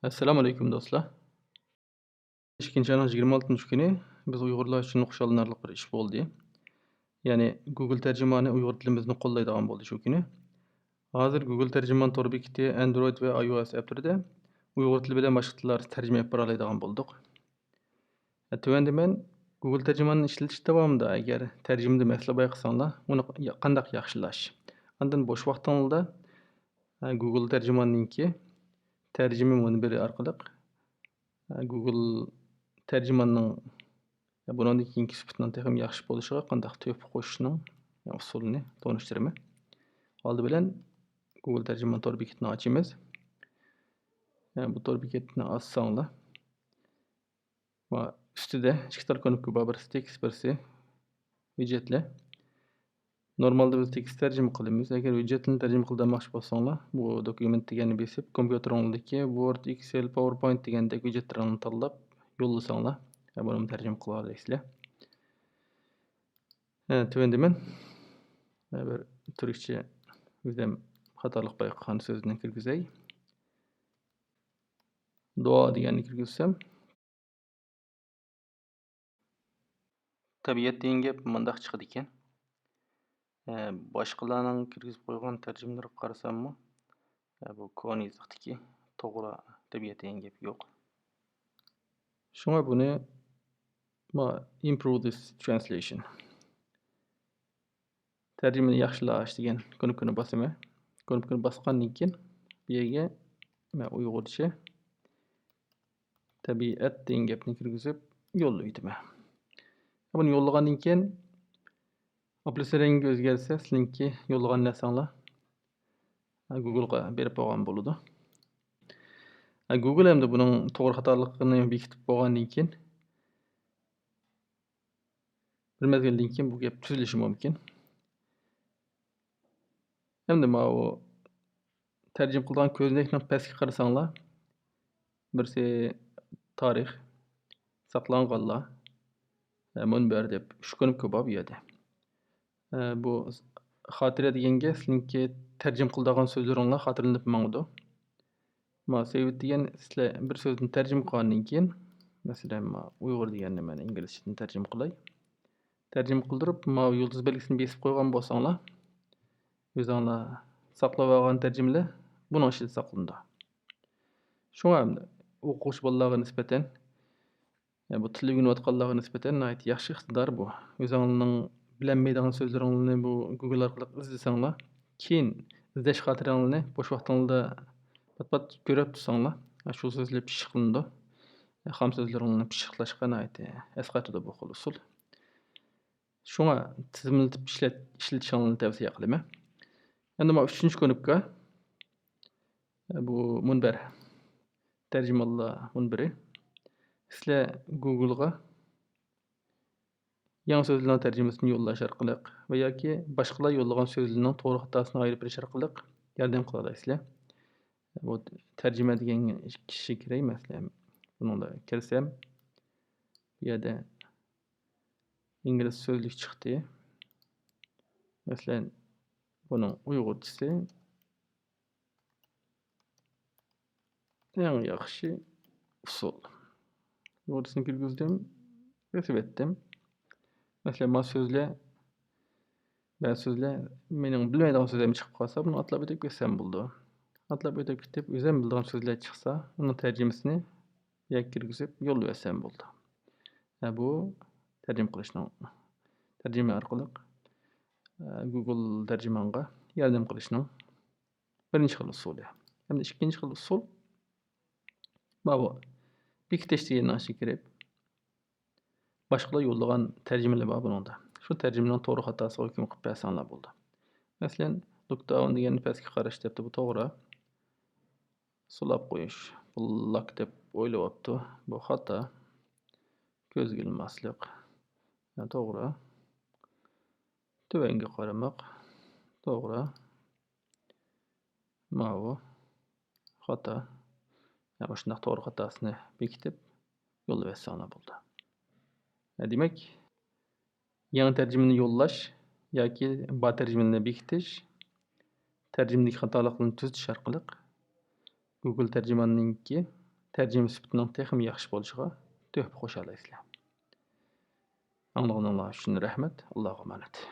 Assalomu alaykum do'stlar. 2 ayning 26 kuni biz Uyg'urlar uchun xushallanarli bir ish bo'ldi. Ya'ni Google tarjimoni Uyg'ur tilimizni qo'llaydigan bo'ldi shu kuni. Hozir Google tarjimon tor bekiti Android va iOS app turida Uyg'ur tili bilan boshqa tillar tarjima etib bera oladigan bo'ldik. Tuvanda men Google tarjimonni ishlatish davomida agar tarjimada masala bayqasanglar, uni qanday yaxshilash. Andan bo'sh vaqtingizda Google tarjimonninki tarjima munbiri orqali Google tarjimonning bundan keyingi sifatining texim yaxshi bo'lishiga qanday to'p qo'shishning usulini tonishtiraman. Oldi bilan Google tarjimon tor bekitini ochamiz. Bu tor bekitni ochsanglar va ustida ikki tor knopka bor, birisi tekst, birisi widgetlar. Normalda biz tekst tarjima qilamiz. Agar widgetni tarjima qilmoqchi bo'lsanglar, bu dokument deganni besib, kompyuteringizda Word, Excel, PowerPoint degandek widgetlarni tanlab yo'llasanglar, buni tarjima qila olasizlar. Tuvanda men bir turkcha o'zim xatolik bayqagan so'zni kirgizay. Duo deganni kirgizsam, tabiat degan gap mundaq chiqadi ekan. Boshqalarning kirgizib qo'ygan tarjimalarga qarasammi, bu koni yozdiqdiki, to'g'ri tabiat degan gap yo'q. Shunga buni improve this translation. Tarjimani yaxshilash degan knopkani bosaman. Knopkani bosgandan keyin bu yerga men Uyg'urcha tabiat degan gapni kirgizib yo'llayman. Buni yo'llagandan keyin applicatsiyangiz o'zgarsa, sizlarniki yo'llagan narsanglar Google'ga berib qo'ygan bo'ladi. Google hamda buning to'g'ri xatoligini bekitib qo'ygandan keyin bir mezgildan keyin bu gap tuzilishi mumkin. Hamda bu tarjima qilgan ko'znakning pastga qarasanglar, birisi tarix, saqlanganlar, munbar deb 3 knopka bor bu yerda. Bu xotira deganga sizlarniki tarjima qiladigan so'zlaringlar xotirlanib mangdi. Save degan sizlar bir so'zni tarjima qilgandan keyin, masalan, Uyg'ur deganni men inglizchadan tarjima qilay. Tarjima qildirib, yulduz belgisini besib qo'ygan bo'lsanglar, o'zinglar saqlab olgan tarjimalar buning ichida saqlanadi. Shunga o'quvchi bolalarga nisbatan bu tilni o'rganayotganlarga nisbatan yaxshi iqtidor bu. O'zinglarning bilinmaydigan so'zlaringni bu Google orqali izlasanglar, keyin izlash xotiranglarni bo'sh vaqtingizda pat ko'rib tursanglar, shu so'zlar pishiqlandi. Ham so'zlaringni pishiqlashga asqatadi bu xil usul. Shunga tizimlatib ishlatishinglarni tavsiya qilaman. Endi 3-chi knopka bu munbar tarjimonlar munbiri. Sizlar Google'ga yangi so'zlarning tarjimasini yo'llash orqali va yoki boshqalar yo'llagan so'zlarning to'g'ri xatosini ayirib berish orqali yordam qila olasizlar. Bu tarjima degan kishi kerak masalan, bunga kirsam, bu yerda ingliz so'zlik chiqdi. Masalan, buning uyg'urchasi eng yaxshi usul. Uyg'urchasini kirgizdim, yozib etdim. Masalan, ba'zi so'zlar mening bilmaydigan so'zlarim chiqib qolsa, buni atlab o'tib ketsam bo'ldi. Atlab o'tib ketib, o'zim biladigan so'zlar chiqsa, uning tarjimasini kirgizib yo'llaysam bo'ldi. Bu tarjima qilishning tarjima orqali Google tarjimonga yordam qilishning birinchi xil usuli. Hamda ikkinchi xil usul bu bekitish degandan kirib boshqalar yo'llagan tarjimalar bor buningda. Shu tarjimaning to'g'ri xatosiga hukm qilib bersanglar bo'ldi. Masalan, look down deganni pastga qarash debdi, bu to'g'ri. Sulab qo'yish, lock deb o'ylayapti. Bu xato. Ko'zga ilmaslik. To'g'ri. Tuvanga qaramoq. To'g'ri. Mana xato. Shunday to'g'ri xatosini bekitib yo'llaysanglar bo'ldi. Demak, yangi tarjimani yo'llash yoki bor tarjimani bekitish, tarjimadagi xatoliklarni tuzatish orqali Google tarjimonninki Tercime süpütiniň tehim ýaxşy bolşyga töhfe goşalaýsylar. Aňlagynlaryň üçin rahmet. Allaha emanet.